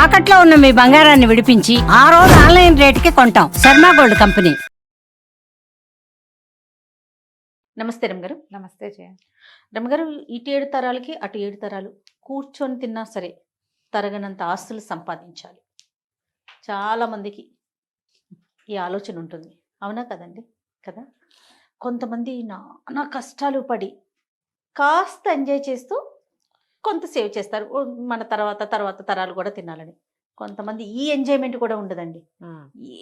తాకట్లో ఉన్న మీ బంగారాన్ని విడిపించి ఆ రోజు ఆన్లైన్ రేటుకి కొంటాం. Sharma gold company. నమస్తే రమగారు. నమస్తే జయ. రమగారు, ఇటు 7 తరాలకి అటు 7 తరాలు కూర్చొని తిన్నా సరే తరగనంత ఆస్తులు సంపాదించాలి. చాలా మందికి ఈ ఆలోచన ఉంటుంది, అవునా కదండి? కదా, కొంతమంది నానా కష్టాలు పడి కాస్త ఎంజాయ్ చేస్తూ కొంత సేవ్ చేస్తారు, మన తర్వాత తరాలు కూడా తినాలని. కొంతమంది ఈ ఎంజాయ్మెంట్ కూడా ఉండదండి,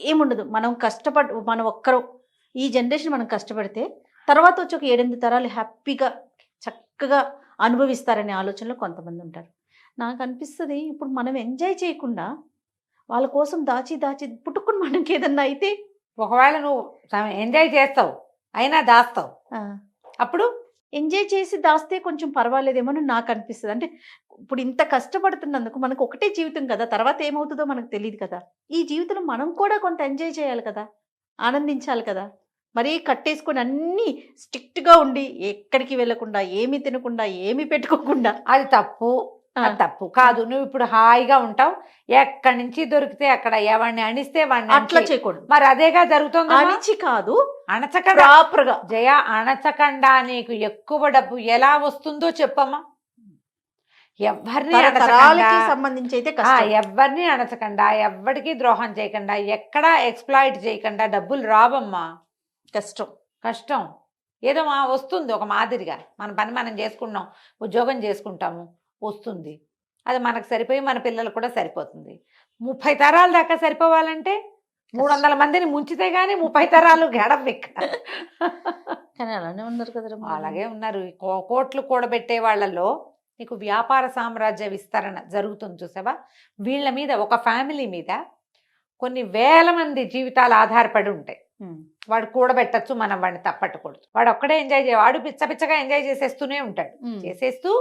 ఏముండదు. మనం ఒక్కరం ఈ జనరేషన్ మనం కష్టపడితే తర్వాత వచ్చి ఒక 7-8 తరాలు హ్యాపీగా చక్కగా అనుభవిస్తారనే ఆలోచనలో కొంతమంది ఉంటారు. నాకు అనిపిస్తుంది, ఇప్పుడు మనం ఎంజాయ్ చేయకుండా వాళ్ళ కోసం దాచి పుట్టుకుని మనకి ఏదన్నా అయితే, ఒకవేళ నువ్వు ఎంజాయ్ చేస్తావు అయినా దాస్తావు, అప్పుడు ఎంజాయ్ చేసి దాస్తే కొంచెం పర్వాలేదేమో అని నాకు అనిపిస్తుంది. అంటే ఇప్పుడు ఇంత కష్టపడుతున్నందుకు మనకు ఒకటే జీవితం కదా, తర్వాత ఏమవుతుందో మనకు తెలియదు కదా. ఈ జీవితంలో మనం కూడా కొంత ఎంజాయ్ చేయాలి కదా, ఆనందించాలి కదా. మరీ కట్టేసుకొని అన్నీ స్ట్రిక్ట్గా ఉండి ఎక్కడికి వెళ్ళకుండా ఏమీ తినకుండా ఏమీ పెట్టుకోకుండా, అది తప్పు. అది తప్పు కాదు. నువ్వు ఇప్పుడు హాయిగా ఉంటావు, ఎక్కడి నుంచి దొరికితే అక్కడ ఎవరిని అణిస్తే వాడిని అట్లా చేయకూడదు. మరి అదేగా జరుగుతుంది. అణిచి కాదు, అణచకుండా ప్రాపర్గా. జయ, అణచకుండా నీకు ఎక్కువ డబ్బు ఎలా వస్తుందో చెప్పమ్మా. తరాలకి సంబంధించి అయితే ఎవరిని అణచకుండా, ఎవరికి ద్రోహం చేయకుండా, ఎక్కడా ఎక్స్ప్లాయిట్ చేయకుండా డబ్బులు రావమ్మా. కష్టం ఏదో వస్తుంది ఒక మాదిరిగా. మన పని మనం చేసుకుంటున్నాం, ఉద్యోగం చేసుకుంటాము, వస్తుంది. అది మనకు సరిపోయి మన పిల్లలు కూడా సరిపోతుంది. 30 తరాల దాకా సరిపోవాలంటే 300 మందిని ముంచితే గానీ 30 తరాలు గడవ. కానీ అలానే ఉన్నారు కదా. అలాగే ఉన్నారు. కోట్లు కూడబెట్టే వాళ్ళలో నీకు వ్యాపార సామ్రాజ్య విస్తరణ జరుగుతుంది చూసావా. వీళ్ళ మీద, ఒక ఫ్యామిలీ మీద కొన్ని వేల మంది జీవితాలు ఆధారపడి ఉంటాయి. వాడు కూడబెట్టచ్చు, మనం వాడిని తప్పట్టకూడదు. వాడు ఒక్కడే ఎంజాయ్ వాడు పిచ్చగా ఎంజాయ్ చేసేస్తూనే ఉంటాడు. చేసేస్తూ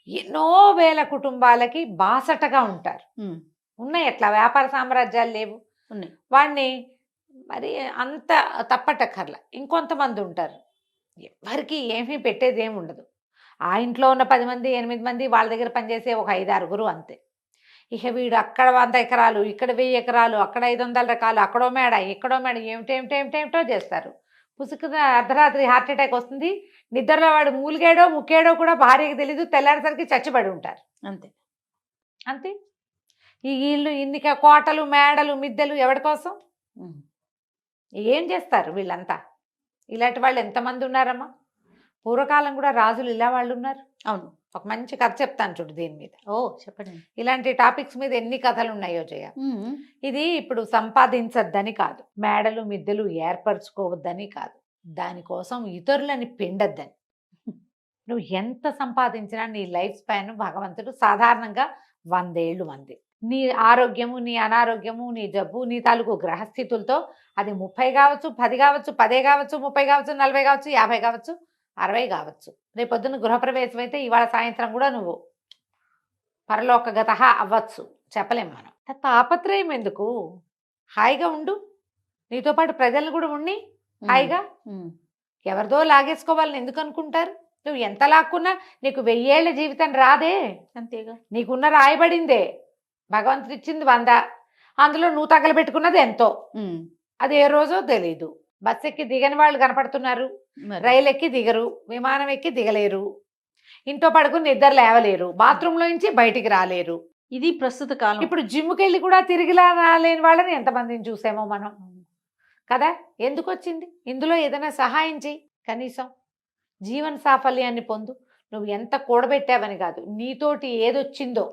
ఎన్నో వేల కుటుంబాలకి బాసటగా ఉంటారు. ఉన్నాయి అట్లా వ్యాపార సామ్రాజ్యాలు లేవు, ఉన్నాయి. వాడిని మరి అంత తప్పటక్కర్లా. ఇంకొంతమంది ఉంటారు, ఎవరికి ఏమీ పెట్టేది ఏమి ఉండదు. ఆ ఇంట్లో ఉన్న 10 మంది 8 మంది వాళ్ళ దగ్గర పనిచేసే ఒక 5-6 అంతే. ఇక వీడు అక్కడ 100 ఎకరాలు, ఇక్కడ 1000 ఎకరాలు, అక్కడ 500 రకాలు, అక్కడో మేడ ఇక్కడో మేడ, ఏమిటేమిటో చేస్తారు. పుసుకున అర్ధరాత్రి హార్ట్ అటాక్ వస్తుంది. నిద్రలో వాడు మూలిగాడో ముక్కేడో కూడా భార్యకి తెలీదు. తెల్లారేసరికి చచ్చిపడి ఉంటారు. అంతే అంతే. ఈ ఇల్లు ఇన్ని కోటలు మేడలు మిద్దెలు ఎవరి కోసం? ఏం చేస్తారు వీళ్ళంతా? ఇలాంటి వాళ్ళు ఎంతమంది ఉన్నారమ్మా. పూర్వకాలం కూడా రాజులు ఇలా వాళ్ళు ఉన్నారు. అవును, ఒక మంచి కథ చెప్తాను చూడు దీని మీద. చెప్పండి. ఇలాంటి టాపిక్స్ మీద ఎన్ని కథలు ఉన్నాయో జయ. ఇది ఇప్పుడు సంపాదించద్దని కాదు, మేడలు మిద్దెలు ఏర్పరచుకోవద్దని కాదు, దానికోసం ఇతరులని పిండద్దని. నువ్వు ఎంత సంపాదించినా నీ లైఫ్ స్పాన్ భగవంతుడు సాధారణంగా 100 ఏళ్ళు మంది. నీ ఆరోగ్యము, నీ అనారోగ్యము, నీ జబ్బు, నీ తాలూకు గ్రహస్థితులతో అది 30 కావచ్చు, 10 కావచ్చు, 10 కావచ్చు, 30 కావచ్చు, 40 కావచ్చు, 50 కావచ్చు, 60 కావచ్చు. రేపొద్దున గృహప్రవేశం అయితే ఇవాళ సాయంత్రం కూడా నువ్వు పరలోకగత అవ్వచ్చు, చెప్పలేం మనం. తాపత్రయం ఎందుకు? హాయిగా ఉండు, నీతో పాటు ప్రజలను కూడా ఉండి హాయిగా. ఎవరిదో లాగేసుకోవాలని ఎందుకు అనుకుంటారు? నువ్వు ఎంత లాక్కున్నా నీకు 1000 ఏళ్ల జీవితం రాదే. అంతేగా, నీకున్న రాయబడిందే. భగవంతుడు ఇచ్చింది 100, అందులో నువ్వు తగలబెట్టుకున్నది ఎంతో. అది ఏ రోజో తెలీదు. బస్ ఎక్కి దిగని వాళ్ళు కనపడుతున్నారు, రైలు ఎక్కి దిగరు, విమానం ఎక్కి దిగలేరు, ఇంట్లో పడుకుని నిద్ర లేవలేరు, బాత్రూంలో నుంచి బయటికి రాలేరు. ఇది ప్రస్తుత కాలం. ఇప్పుడు జిమ్కి వెళ్ళి కూడా తిరిగి రాలేని వాళ్ళని ఎంతమందిని చూసామో మనం కదా. ఎందుకు వచ్చింది? ఇందులో ఏదైనా సహాయం చేయి, కనీసం జీవన సాఫల్యాన్ని పొందు. నువ్వు ఎంత కూడబెట్టావని కాదు, నీతోటి ఏదొచ్చిందో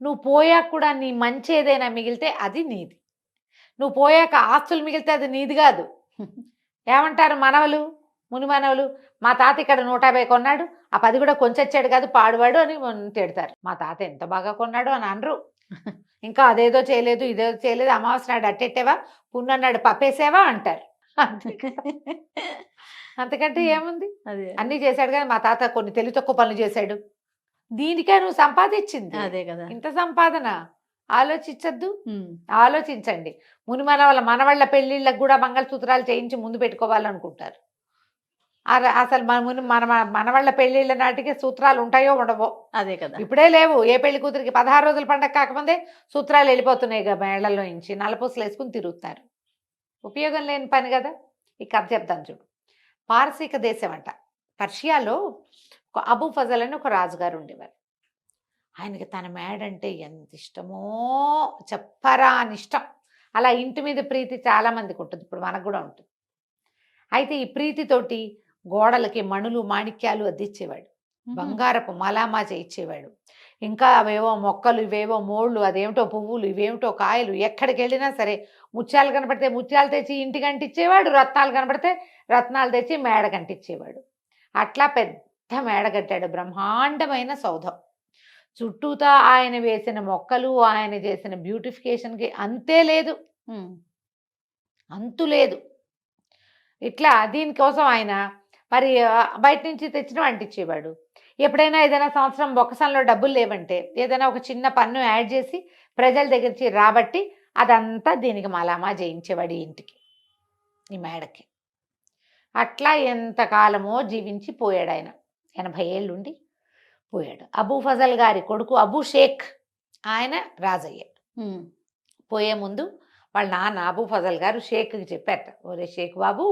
నువ్వు పోయాక కూడా నీ మంచి ఏదైనా మిగిలితే అది నీది. నువ్వు పోయాక ఆస్తులు మిగిలితే అది నీది కాదు. ఏమంటారు మనవలు, ముని మనవలు, మా తాత ఇక్కడ 150 కొన్నాడు, ఆ 10 కూడా కొంచెచ్చాడు కాదు పాడువాడు అని తిడతారు. మా తాత ఎంత బాగా కొన్నాడు అని అనరు. ఇంకా అదేదో చేయలేదు, ఇదేదో చేయలేదు, అమావాస్య నాడు అట్టెట్టేవా, పున్నన్నాడు పప్పేసేవా అంటారు. అంతకంటే ఏముంది? అన్నీ చేశాడు కానీ మా తాత కొన్ని తెలివి తక్కువ పనులు చేశాడు. దీనికే నువ్వు సంపాదించింది అదే కదా. ఇంత సంపాదన ఆలోచించద్దు, ఆలోచించండి. ముని మనవళ్ళ పెళ్లిళ్ళకు కూడా మంగళసూత్రాలు చేయించి ముందు పెట్టుకోవాలనుకుంటారు. అసలు మన మనవాళ్ళ పెళ్ళిళ్ళ నాటికి సూత్రాలు ఉంటాయో ఉండవో. అదే కదా. ఇప్పుడే లేవు. ఏ పెళ్లి కూతురికి 16 రోజుల పండగ కాకముందే సూత్రాలు వెళ్ళిపోతున్నాయి మేళ్లలో నుంచి, నల్లపూసలు వేసుకుని తిరుగుతున్నారు. ఉపయోగం లేని పని కదా. ఈ కథ చెప్తాను చూడు. పారసీక దేశం అంట, పర్షియాలో ఒక అబూ ఫజల్ అని ఒక రాజుగారు ఉండేవారు. ఆయనకి తన మేడంటే ఎంత ఇష్టమో చెప్పరా అని ఇష్టం. అలా ఇంటి మీద ప్రీతి చాలా మందికి ఉంటుంది, ఇప్పుడు మనకు కూడా ఉంటుంది. అయితే ఈ ప్రీతితోటి గోడలకి మణులు మాణిక్యాలు అద్దిచ్చేవాడు, బంగారపు మలామా చేయించేవాడు. ఇంకా అవేవో మొక్కలు, ఇవేవో మోళ్ళు, అదేమిటో పువ్వులు, ఇవేమిటో కాయలు. ఎక్కడికి వెళ్ళినా సరే ముత్యాలు కనపడితే ముత్యాలు తెచ్చి ఇంటికి అంటించేవాడు, రత్నాలు కనపడితే రత్నాలు తెచ్చి మేడ కంటించేవాడు. అట్లా పెద్ద మేడ కట్టాడు, బ్రహ్మాండమైన సౌధం. చుట్టూతా ఆయన వేసిన మొక్కలు, ఆయన చేసిన బ్యూటిఫికేషన్కి అంతే లేదు, అంతు లేదు. ఇట్లా దీనికోసం ఆయన మరి బయట నుంచి తెచ్చిన అంటించేవాడు. ఎప్పుడైనా ఏదైనా సంవత్సరం బొక్కసంలో డబ్బులు లేవంటే ఏదైనా ఒక చిన్న పన్ను యాడ్ చేసి ప్రజల దగ్గర నుంచి రాబట్టి అదంతా దీనికి మలామా చేయించేవాడు, ఈ ఇంటికి, ఈ మేడకి. అట్లా ఎంతకాలమో జీవించి పోయాడు ఆయన. 80 ఏళ్ళుండి పోయాడు. అబూ ఫజల్ గారి కొడుకు అబూ షేక్ ఆయన రాజయ్యాడు. పోయే ముందు వాళ్ళ నాన్న అబూ ఫజల్ గారు షేక్కి చెప్పారట, ఒరే షేక్ బాబు,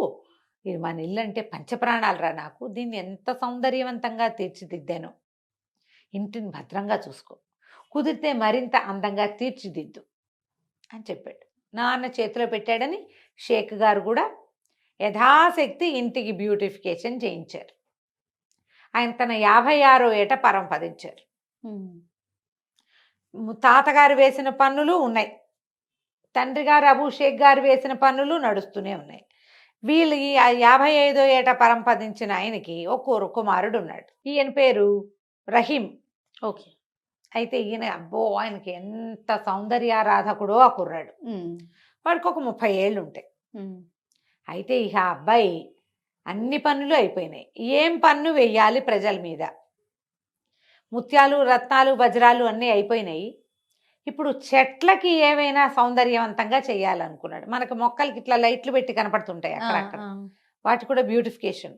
ఇది మన ఇల్లు అంటే పంచప్రాణాలు రా నాకు, దీన్ని ఎంత సౌందర్యవంతంగా తీర్చిదిద్దాను, ఇంటిని భద్రంగా చూసుకో, కుదిరితే మరింత అందంగా తీర్చిదిద్దు అని చెప్పాడు. నాన్న చేతిలో పెట్టాడని షేక్ గారు కూడా యథాశక్తి ఇంటికి బ్యూటిఫికేషన్ చేయించారు. ఆయన తన 56వ ఏట పరంపదించారు. తాతగారు వేసిన పన్నులు ఉన్నాయి, తండ్రి గారు అబూ షేక్ గారు వేసిన పన్నులు నడుస్తూనే ఉన్నాయి. వీళ్ళు ఈ 55వ ఏట పరంపదించిన ఆయనకి ఒక కుమారుడు ఉన్నాడు. ఈయన పేరు రహీం. ఓకే. అయితే ఈయన అబ్బో ఆయనకి ఎంత సౌందర్యారాధకుడో ఆ కుర్రాడు. వాడికి ఒక 30 ఏళ్ళు ఉంటాయి. అయితే ఇక ఆ అబ్బాయి అన్ని పన్నులు అయిపోయినాయి. ఏం పన్ను వెయ్యాలి ప్రజల మీద? ముత్యాలు, రత్నాలు, వజ్రాలు అన్నీ అయిపోయినాయి. ఇప్పుడు చెట్లకి ఏవైనా సౌందర్యవంతంగా చేయాలనుకున్నాడు. మనకు మొక్కలకి ఇట్లా లైట్లు పెట్టి కనపడుతుంటాయి అక్కడక్కడ, వాటి కూడా బ్యూటిఫికేషన్.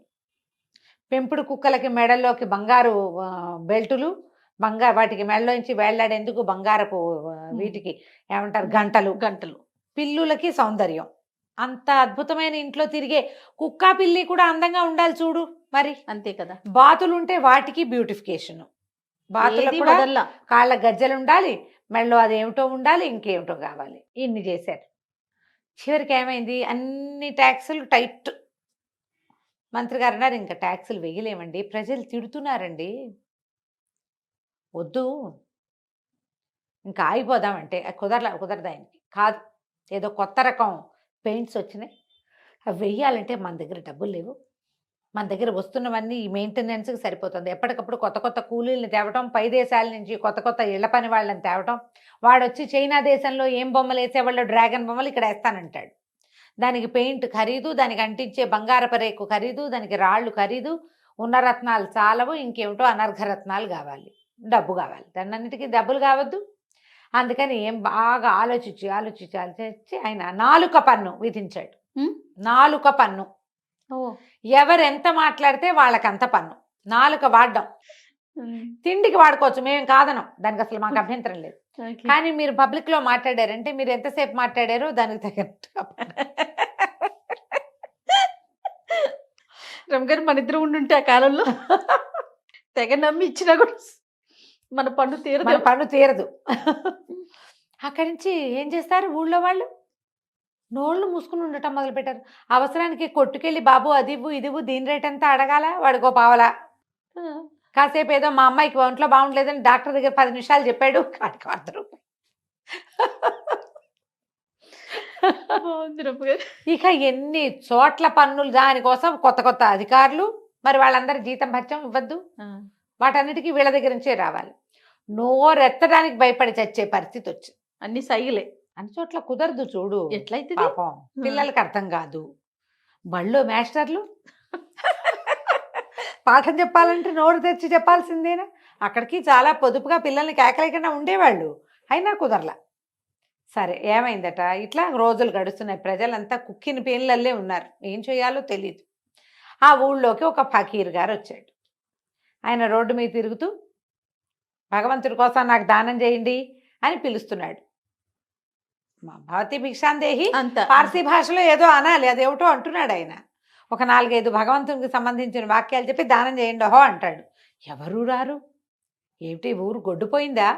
పెంపుడు కుక్కలకి మెడల్లోకి బంగారు బెల్టులు, వాటికి మెడలోంచి వేళ్లాడేందుకు బంగారపు వీటికి ఏమంటారు గంటలు. పిల్లులకి సౌందర్యం. అంత అద్భుతమైన ఇంట్లో తిరిగే కుక్క పిల్లి కూడా అందంగా ఉండాలి చూడు మరి, అంతే కదా. బాతులు ఉంటే వాటికి బ్యూటిఫికేషన్, బాతులకు కూడా కాళ్ళ గజ్జలు ఉండాలి, మెడలో అదేమిటో ఉండాలి, ఇంకేమిటో కావాలి. ఇన్ని చేశారు. చివరికి ఏమైంది, అన్ని ట్యాక్సులు టైట్. మంత్రి గారు అన్నారు, ఇంకా ట్యాక్సులు వేయలేమండి, ప్రజలు తిడుతున్నారండి, వద్దు, ఇంకా ఆగిపోదామంటే కుదరదు ఆయనకి. కాదు, ఏదో కొత్త రకం పెయింట్స్ వచ్చినాయి, అవి వెయ్యాలంటే మన దగ్గర డబ్బులు లేవు, మన దగ్గర వస్తున్నవన్నీ ఈ మెయింటెనెన్స్కి సరిపోతుంది. ఎప్పటికప్పుడు కొత్త కొత్త కూలీలను తేవటం, పై దేశాల నుంచి కొత్త ఇళ్ల పని వాళ్ళని తేవటం. వాడు వచ్చి చైనా దేశంలో ఏం బొమ్మలు వేసేవాళ్ళు డ్రాగన్ బొమ్మలు ఇక్కడ వేస్తానంటాడు. దానికి పెయింట్ ఖరీదు, దానికి అంటించే బంగారపు రేకు ఖరీదు, దానికి రాళ్ళు ఖరీదు, ఉన్న రత్నాలు చాలవు, ఇంకేమిటో అనర్ఘ రత్నాలు కావాలి, డబ్బు కావాలి. దాన్నిటికీ డబ్బులు కావద్దు. అందుకని ఏం బాగా ఆలోచించి ఆయన 4 పన్ను విధించాడు. 4 పన్ను. ఎవరెంత మాట్లాడితే వాళ్ళకంత పన్ను. 4 వాడడం. తిండికి వాడుకోవచ్చు, మేము కాదనం, దానికి అసలు మాకు అభ్యంతరం లేదు. కానీ మీరు పబ్లిక్ లో మాట్లాడారంటే మీరు ఎంతసేపు మాట్లాడారో దానికి తగినట్టుగా. రమగారు మన ఇద్దరు ఉండుంటే ఆ కాలంలో తెగ నమ్మి ఇచ్చినా కూడా మన పన్ను తీరదు. అక్కడి నుంచి ఏం చేస్తారు ఊళ్ళో వాళ్ళు, నోళ్ళు మూసుకుని ఉండటం మొదలుపెట్టారు. అవసరానికి కొట్టుకెళ్ళి బాబు అది ఇవ్వు ఇది ఇవ్వు, దీని రేట్ అంతా అడగాల, వాడికో పావలా. కాసేపు ఏదో మా అమ్మాయికి ఒంట్లో బాగుండలేదని డాక్టర్ దగ్గర 10 నిమిషాలు చెప్పాడు, వాడికి 100 రూపాయలు. ఇక ఎన్ని చోట్ల పన్నులు, దానికోసం కొత్త అధికారులు, మరి వాళ్ళందరూ జీతం భత్యం ఇవ్వద్దు, వాటన్నిటికీ వీళ్ళ దగ్గర నుంచే రావాలి. నోరెత్తడానికి భయపడి చచ్చే పరిస్థితి వచ్చింది. అన్ని సైగులే, అన్ని చోట్ల కుదరదు చూడు. ఎట్లయితే పాపం పిల్లలకి అర్థం కాదు. బళ్ళో మాస్టర్లు పాఠం చెప్పాలంటే నోరు తెచ్చి చెప్పాల్సిందేనా? అక్కడికి చాలా పొదుపుగా పిల్లల్ని కేకలేకుండా ఉండేవాళ్ళు, అయినా కుదరలా. సరే ఏమైందట, ఇట్లా రోజులు గడుస్తున్నాయి. ప్రజలంతా కుక్కిన పేన్లల్లే ఉన్నారు, ఏం చేయాలో తెలియదు. ఆ ఊళ్ళోకి ఒక ఫకీర్ గారు వచ్చాడు. ఆయన రోడ్డు మీద తిరుగుతూ భగవంతుడి కోసం నాకు దానం చేయండి అని పిలుస్తున్నాడు. మా భవతి భిక్షాందేహి అంత పార్సీ భాషలో ఏదో అనాలి, అదేమిటో అంటున్నాడు ఆయన. ఒక 4-5 భగవంతునికి సంబంధించిన వాక్యాలు చెప్పి దానం చేయండి ఓహో అంటాడు. ఎవరు రారు, ఏమిటి ఊరు గొడ్డుపోయిందా?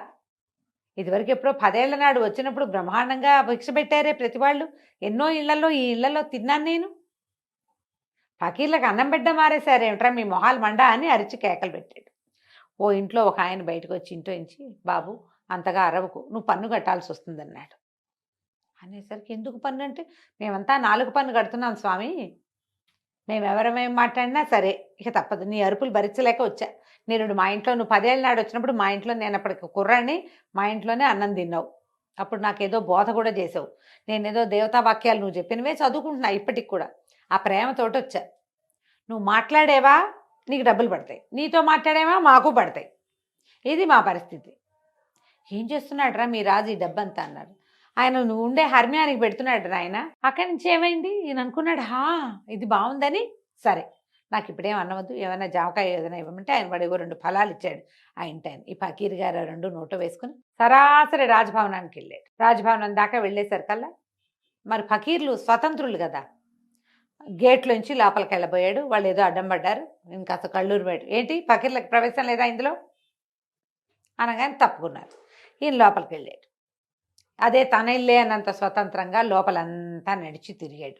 ఇదివరకు ఎప్పుడో 10 ఏళ్ల నాడు వచ్చినప్పుడు బ్రహ్మాండంగా భిక్ష పెట్టారే ప్రతి వాళ్ళు, ఎన్నో ఇళ్లలో, ఈ ఇళ్లలో తిన్నాను నేను. ఫకీర్లకు అన్నం బిడ్డ మారేశారేమిట్రా మీ మొహాలు మండా అని అరిచి కేకలు పెట్టాడు. ఓ ఇంట్లో ఒక ఆయన బయటకు వచ్చి ఇంట్లో నుంచి, బాబు అంతగా అరవకు, నువ్వు పన్ను కట్టాల్సి వస్తుందన్నాడు. అనేసరికి ఎందుకు పన్ను అంటే, మేమంతా 4 పన్ను కడుతున్నాం స్వామి, మేము ఎవరమేం మాట్లాడినా సరే ఇక తప్పదు, నీ అరుపులు భరించలేక వచ్చా. నేను మా ఇంట్లో, నువ్వు 10 ఏళ్ళ నాడు వచ్చినప్పుడు మా ఇంట్లో, నేను అప్పటికి కుర్రాన్ని, మా ఇంట్లోనే అన్నం తిన్నావు. అప్పుడు నాకేదో బోధ కూడా చేసావు. నేనేదో దేవతా వాక్యాలు నువ్వు చెప్పినవే చదువుకుంటున్నా ఇప్పటికి కూడా. ఆ ప్రేమతోటి వచ్చా. నువ్వు మాట్లాడేవా నీకు డబ్బులు పడతాయి, నీతో మాట్లాడేవా మాకు పడతాయి. ఇది మా పరిస్థితి. ఏం చేస్తున్నాడు రా మీ రాజు ఈ డబ్బంతా అన్నారు. ఆయన నువ్వు ఉండే హర్మ్యానికి పెడుతున్నాడు ఆయన. అక్కడి నుంచి ఏమైంది ఈయన అనుకున్నాడు, ఇది బాగుందని, సరే నాకు ఇప్పుడేం అన్నవద్దు, ఏమైనా జామకాయ ఏదైనా ఇవ్వమంటే ఆయన వాడు 2 ఫలాలు ఇచ్చాడు ఆ ఇంటి ఆయన. ఈ ఫకీర్ గారు 2 నోట్లో వేసుకుని సరాసరి రాజభవనానికి వెళ్ళాడు. రాజభవనం దాకా వెళ్ళేసరికల్లా మరి ఫకీర్లు స్వతంత్రులు కదా, గేట్లోంచి లోపలికి వెళ్ళబోయాడు. వాళ్ళు ఏదో అడ్డం పడ్డారు. ఇంకాస్త కళ్ళూరు బయట, ఏంటి ఫకీర్లకు ప్రవేశం లేదా ఇందులో అనగానే తప్పుకున్నారు. ఈయన లోపలికి వెళ్ళాడు. అదే తన ఇల్లే అన్నంత స్వతంత్రంగా లోపలంతా నడిచి తిరిగాడు.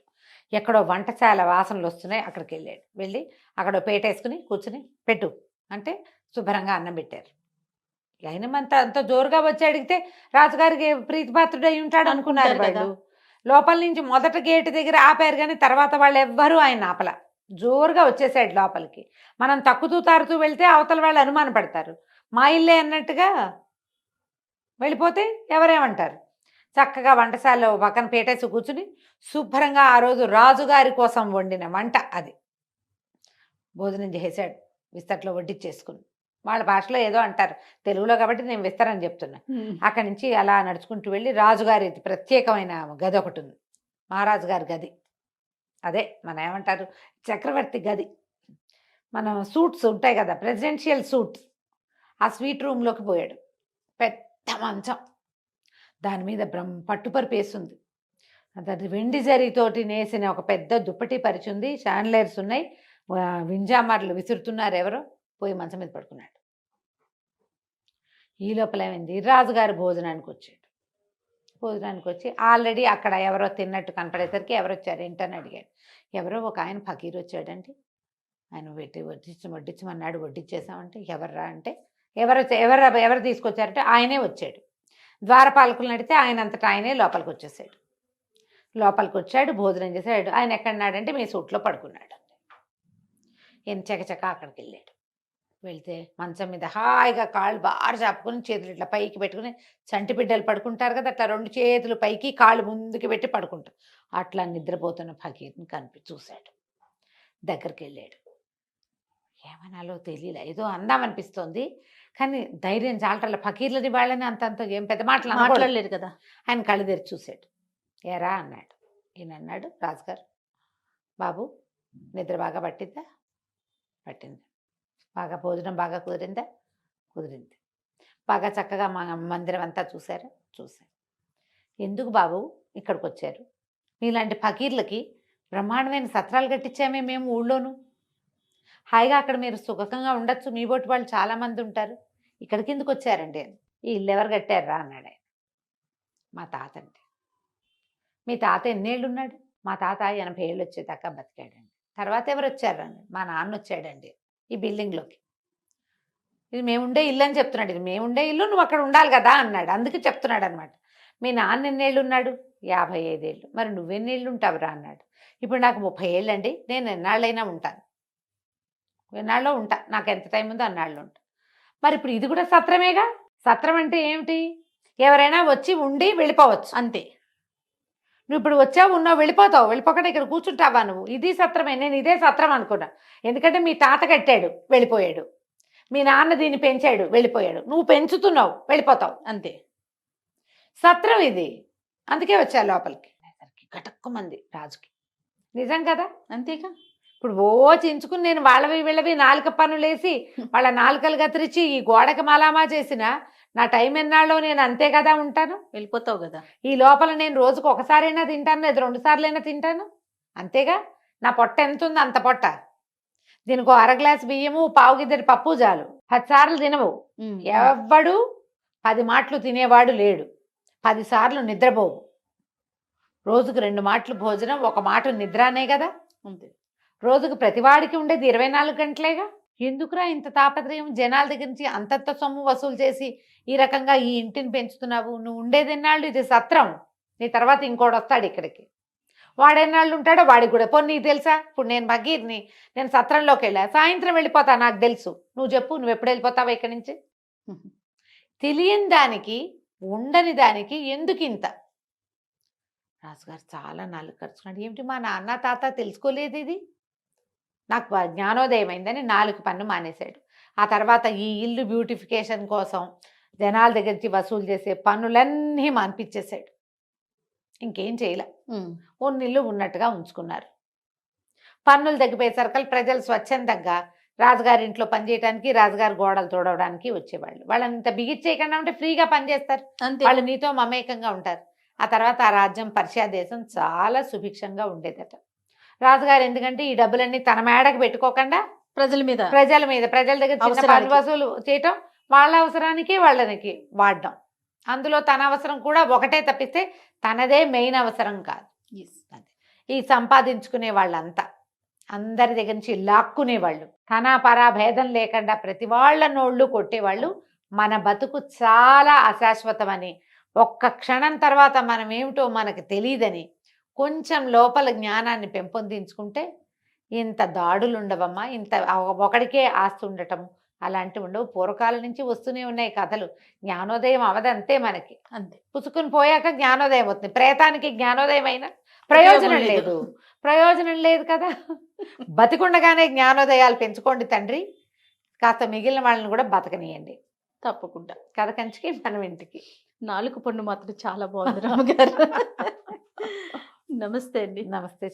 ఎక్కడో వంటశాల వాసనలు వస్తున్నాయి, అక్కడికి వెళ్ళాడు. వెళ్ళి అక్కడ పేట వేసుకుని కూర్చుని పెట్టు అంటే శుభ్రంగా అన్నం పెట్టారు. అయినమంతా అంత జోరుగా వచ్చి అడిగితే రాజుగారికి ప్రీతిపాత్రుడు అయి ఉంటాడు అనుకున్నారు వాళ్ళు. లోపల నుంచి మొదట గేటు దగ్గర ఆపారు, కానీ తర్వాత వాళ్ళు ఎవ్వరూ ఆయన ఆపల. జోరుగా వచ్చేసాడు లోపలికి. మనం తక్కుతూ తారుతూ వెళ్తే అవతల వాళ్ళు అనుమాన పడతారు. మా ఇల్లే అన్నట్టుగా వెళ్ళిపోతే ఎవరేమంటారు. చక్కగా వంటశాలలో పక్కన పేటేసి కూర్చుని శుభ్రంగా ఆ రోజు రాజుగారి కోసం వండిన వంట అది భోజనం చేశాడు. విస్తట్లో వడ్డిచ్చేసుకుని, వాళ్ళ భాషలో ఏదో అంటారు, తెలుగులో కాబట్టి నేను విస్తరని చెప్తున్నా. అక్కడి నుంచి అలా నడుచుకుంటూ వెళ్ళి రాజుగారి ప్రత్యేకమైన గది ఒకటి ఉంది, మహారాజు గారి గది. అదే మన ఏమంటారు చక్రవర్తి గది. మనం సూట్స్ ఉంటాయి కదా, ప్రెసిడెన్షియల్ సూట్స్, ఆ స్వీట్ రూమ్లోకి పోయాడు. పెద్ద మంచం, దాని మీద పట్టుపరుపు వేసింది. అది వెండి జరీతోటి నేసిన ఒక పెద్ద దుప్పటి పరిచింది. షాండ్లైర్స్ ఉన్నాయి, వింజామర్లు విసురుతున్నారు ఎవరో. పోయి మంచం మీద పడుకున్నాడు. ఈ లోపల ఏమైంది, రాజుగారు భోజనానికి వచ్చాడు. భోజనానికి వచ్చి ఆల్రెడీ అక్కడ ఎవరో తిన్నట్టు కనపడేసరికి ఎవరు వచ్చారు ఏంటని అడిగాడు. ఎవరో ఒక ఆయన ఫకీర్ వచ్చాడంటే, ఆయన వడ్డించమన్నాడు, వడ్డించేసామంటే ఎవర్రా అంటే, ఎవరు తీసుకొచ్చారంటే ఆయనే వచ్చాడు. ద్వారపాలకులను అడిగితే ఆయన అంతటా ఆయనే లోపలికి వచ్చేసాడు. లోపలికి వచ్చాడు, భోజనం చేశాడు. ఆయన ఎక్కడున్నాడంటే మీ సూట్లో పడుకున్నాడు. ఈయన చకచక అక్కడికి వెళ్ళాడు. వెళ్తే మంచం మీద హాయిగా కాళ్ళు బాగా చాపుకొని చేతులు ఇట్లా పైకి పెట్టుకుని, చంటి బిడ్డలు పడుకుంటారు కదా అట్లా 2 చేతులు పైకి కాళ్ళు ముందుకు పెట్టి పడుకుంటారు. అట్లా నిద్రపోతున్న ఫకీర్ని చూశాడు. దగ్గరికి వెళ్ళాడు. ఏమనాలో తెలియలే, ఏదో అందామనిపిస్తోంది, కానీ ధైర్యం చాలటల. ఫకీర్లని వాళ్ళని అంతంత ఏం పెద్ద మాటలు మాట్లాడలేదు కదా. ఆయన కళ్ళు తెరిచి చూశాడు. ఏరా అన్నాడు. ఈయన అన్నాడు, రాజుగారు బాబు నిద్ర బాగా పట్టిందా? పట్టింది. బాగా భోజనం బాగా కుదిరిందా? కుదిరింది. బాగా చక్కగా మా మందిరం అంతా చూశారా? చూశారు. ఎందుకు బాబు ఇక్కడికి వచ్చారు? మీలాంటి ఫకీర్లకి బ్రహ్మాండమైన సత్రాలు కట్టించామే మేము ఊళ్ళోను. హాయిగా అక్కడ మీరు సుఖంగా ఉండొచ్చు, మీ బోటి వాళ్ళు చాలామంది ఉంటారు. ఇక్కడికి ఎందుకు వచ్చారండి? ఈ ఇల్లు ఎవరు కట్టారా అన్నాడు ఆయన. మా తాత అంటే. మీ తాత ఎన్నేళ్ళు ఉన్నాడు? మా తాత 80 ఏళ్ళు వచ్చేదాకా బతికాడండి. తర్వాత ఎవరు వచ్చారండి? మా నాన్న వచ్చాడండి ఈ బిల్డింగ్లోకి. ఇది మేముండే ఇల్లు అని చెప్తున్నాడు. ఇది మేముండే ఇల్లు, నువ్వు అక్కడ ఉండాలి కదా అన్నాడు. అందుకే చెప్తున్నాడు అనమాట. మీ నాన్న ఎన్నేళ్ళు ఉన్నాడు? 55 ఏళ్ళు. మరి నువ్వెన్నేళ్ళు ఉంటావురా అన్నాడు. ఇప్పుడు నాకు 30 ఏళ్ళు అండి, నేను ఎన్నాళ్ళైనా ఉంటాను, ఎన్నాళ్ళలో ఉంటా, నాకు ఎంత టైం ఉందో అన్నాళ్ళు ఉంటా. మరి ఇప్పుడు ఇది కూడా సత్రమేగా. సత్రం అంటే ఏమిటి? ఎవరైనా వచ్చి ఉండి వెళ్ళిపోవచ్చు అంతే. నువ్వు ఇప్పుడు వచ్చావు, ఉన్నావు, వెళ్ళిపోతావు. వెళ్ళిపోకుండా ఇక్కడ కూర్చుంటావా నువ్వు? ఇది సత్రమే. నేను ఇదే సత్రం అనుకున్నా. ఎందుకంటే మీ తాత కట్టాడు, వెళ్ళిపోయాడు. మీ నాన్న దీన్ని పెంచాడు, వెళ్ళిపోయాడు. నువ్వు పెంచుతున్నావు, వెళ్ళిపోతావు అంతే. సత్రం ఇది. అందుకే వచ్చా లోపలికి. గటక్కుమంది రాజుకి. నిజం కదా? అంతేగా. ఇప్పుడు ఓ చించుకుని నేను వాళ్ళవి వీళ్ళవి నాలుక పనులేసి వాళ్ళ నాలుకలు కత్తిరించి ఈ గోడకి మలామా చేసిన నా టైం ఎన్నాళ్ళో నేను అంతే కదా ఉంటాను. వెళ్ళిపోతావు కదా. ఈ లోపల నేను రోజుకు ఒకసారైనా తింటాను, లేదా 2 సార్లైనా తింటాను, అంతేగా. నా పొట్ట ఎంత ఉంది అంత పొట్ట. దీనికి 1/2 గ్లాస్ బియ్యము, పావు గిద్దెడి పప్పు చాలు. 10 సార్లు తినవు. ఎవ్వడు 10 మాటలు తినేవాడు లేడు. 10 సార్లు నిద్రపోవు. రోజుకు 2 మాటలు భోజనం, 1 మాట నిద్ర అనే కదా. అంతే. రోజుకు ప్రతివాడికి ఉండేది 24 గంటలేగా. ఎందుకురా ఇంత తాపత్రయం? జనాల దగ్గర నుంచి అంతంత సొమ్ము వసూలు చేసి ఈ రకంగా ఈ ఇంటిని పెంచుతున్నావు. నువ్వు ఉండేది ఎన్నాళ్ళు? ఇది సత్రం. నీ తర్వాత ఇంకోటి వస్తాడు ఇక్కడికి. వాడెన్నాళ్ళు ఉంటాడో వాడికి కూడా. పోనీ నీకు తెలుసా? ఇప్పుడు నేను భగీర్ని, నేను సత్రంలోకి వెళ్ళా, సాయంత్రం వెళ్ళిపోతా, నాకు తెలుసు. నువ్వు చెప్పు, నువ్వు ఎప్పుడు వెళ్ళిపోతావా ఇక్కడి నుంచి? తెలియని దానికి, ఉండని దానికి ఎందుకు ఇంత? రాజుగారు చాలా నాలుగు ఖర్చుకున్నాడు. ఏమిటి మా నాన్న తాత తెలుసుకోలేదు ఇది? నాకు జ్ఞానోదయం అయిందని 4 పన్ను మానేశాడు. ఆ తర్వాత ఈ ఇల్లు బ్యూటిఫికేషన్ కోసం జనాల దగ్గర నుంచి వసూలు చేసే పన్నులన్నీ మాన్పించేశాడు. ఇంకేం చేయలే. ఇల్లు ఉన్నట్టుగా ఉంచుకున్నారు. పన్నులు తగ్గిపోయేసరికి ప్రజలు స్వచ్ఛందంగా రాజుగారి ఇంట్లో పనిచేయడానికి, రాజుగారి గోడలు తోడవడానికి వచ్చేవాళ్ళు. వాళ్ళని ఇంత బిగిచ్చేయకుండా ఉంటే ఫ్రీగా పనిచేస్తారు. వాళ్ళు నీతో మమేకంగా ఉంటారు. ఆ తర్వాత ఆ రాజ్యం పర్షియా దేశం చాలా సుభిక్షంగా ఉండేదట. రాజుగారు ఎందుకంటే ఈ డబ్బులన్నీ తన మేడకు పెట్టుకోకుండా ప్రజల దగ్గర చిన్న పన్ను వసూలు చేయటం, వాళ్ళ అవసరానికి వాళ్ళకి వాడడం. అందులో తన అవసరం కూడా ఒకటే తప్పిస్తే తనదే మెయిన్ అవసరం కాదు. ఈ సంపాదించుకునే వాళ్ళంతా అందరి దగ్గర నుంచి లాక్కునేవాళ్ళు, తన పరా భేదం లేకుండా ప్రతి వాళ్ళ నోళ్ళు కొట్టేవాళ్ళు. మన బతుకు చాలా అశాశ్వతమని, ఒక్క క్షణం తర్వాత మనం ఏమిటో మనకు తెలియదని కొంచెం లోపల జ్ఞానాన్ని పెంపొందించుకుంటే ఇంత దాడులు ఉండవమ్మా. ఇంత ఒకడికే ఆస్తి ఉండటము అలాంటివి ఉండవు. పూర్వకాలం నుంచి వస్తూనే ఉన్నాయి కథలు. జ్ఞానోదయం అవదంతే మనకి. అంతే. పుసుకుని పోయాక జ్ఞానోదయం అవుతుంది. ప్రేతానికి జ్ఞానోదయం అయినా ప్రయోజనం లేదు కదా. బతికుండగానే జ్ఞానోదయాలు పెంచుకోండి తండ్రి. కాస్త మిగిలిన వాళ్ళని కూడా బతకనియండి. తప్పకుండా. కథ కంచికి మనం ఇంటికి. 4 పన్ను మాత్రం చాలా బాగుంది రామగారు. నమస్తే అండి. నమస్తే.